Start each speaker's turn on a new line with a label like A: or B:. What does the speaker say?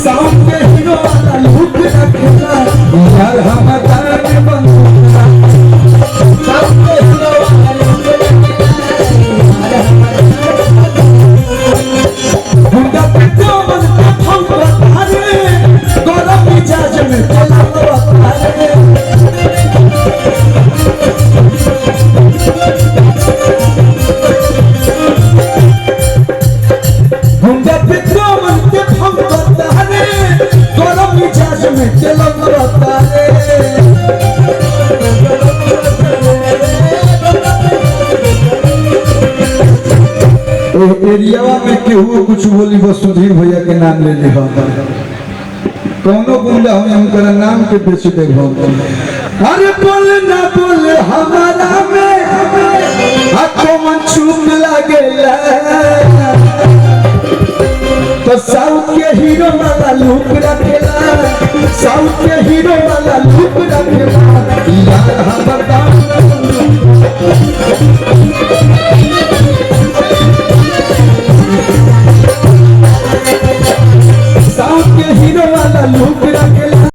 A: sound के hero वाला look रखेला यार हम तारे बंदूक साउंड के हीरो वाला लुक रखेला गुंडा पे मन पे फंक तारे गरम मिजाज में तेला तारे गुंडा पे मन पे फंक तारे गरम मिजाज में तेला तारे एरिया में केहू कुछ बोली बस सुधीर भैया के नाम ले ली कौनो गुंडा हो उनका नाम के बेच दे अरे बोले ना बोले हमारा में आपको मन चुप लगेला तो साउथ के हीरो वाला लुक रखेला साउथ के हीरो वाला लुक रखेला यार हमर साउथ के हीरो वाला लुक रखेला